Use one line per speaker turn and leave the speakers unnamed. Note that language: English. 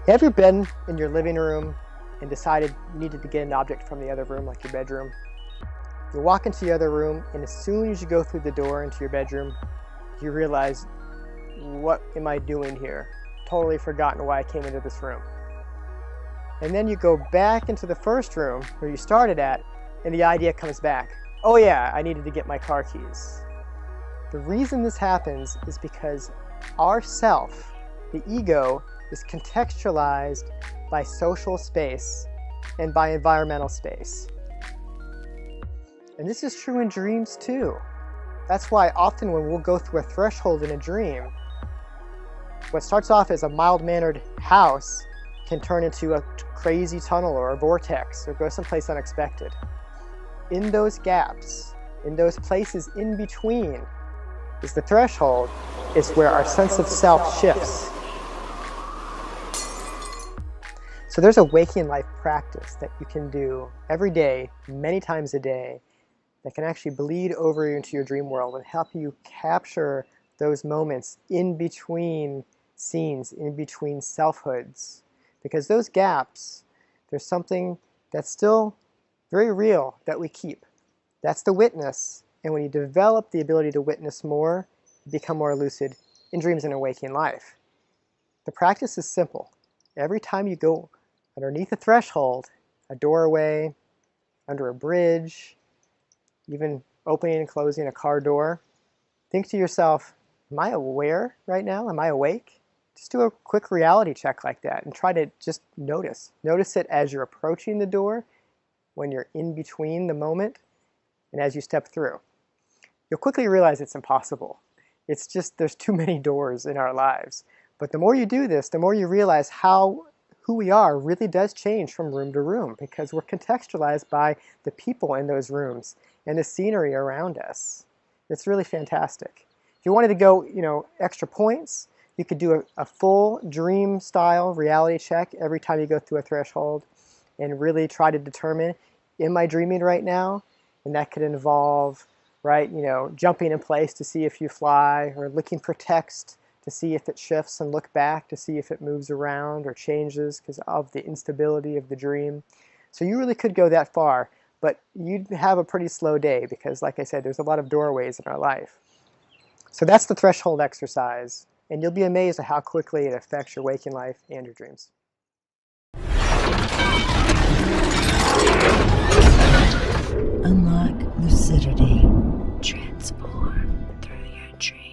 Have you been in your living room and decided you needed to get an object from the other room, like your bedroom? You walk into the other room, and as soon as you go through the door into your bedroom, you realize, what am I doing here? Totally forgotten why I came into this room. And then you go back into the first room where you started at, and the idea comes back. Oh yeah, I needed to get my car keys. The reason this happens is because our self, the ego, is contextualized by social space and by environmental space. And this is true in dreams too. That's why often when we'll go through a threshold in a dream, what starts off as a mild-mannered house can turn into a crazy tunnel or a vortex or go someplace unexpected. In those gaps, in those places in between, is the threshold, is where our sense of self shifts. So there's a waking life practice that you can do every day, many times a day, that can actually bleed over into your dream world and help you capture those moments in between scenes, in between selfhoods. Because those gaps, there's something that's still very real that we keep. That's the witness. And when you develop the ability to witness more, you become more lucid in dreams and in waking life. The practice is simple. Every time you go underneath a threshold, a doorway, under a bridge, even opening and closing a car door, think to yourself, am I aware right now? Am I awake? Just do a quick reality check like that and try to just notice. Notice it as you're approaching the door, when you're in between the moment, and as you step through. You'll quickly realize it's impossible. It's just there's too many doors in our lives. But the more you do this, the more you realize how who we are really does change from room to room, because we're contextualized by the people in those rooms and the scenery around us. It's really fantastic. If you wanted to go, extra points, you could do a full dream-style reality check every time you go through a threshold and really try to determine, am I dreaming right now? And that could involve, jumping in place to see if you fly, or looking for text to see if it shifts, and look back to see if it moves around or changes because of the instability of the dream. So you really could go that far, but you'd have a pretty slow day because, like I said, there's a lot of doorways in our life. So that's the threshold exercise, and you'll be amazed at how quickly it affects your waking life and your dreams.
Unlock lucidity. Transform through your dreams.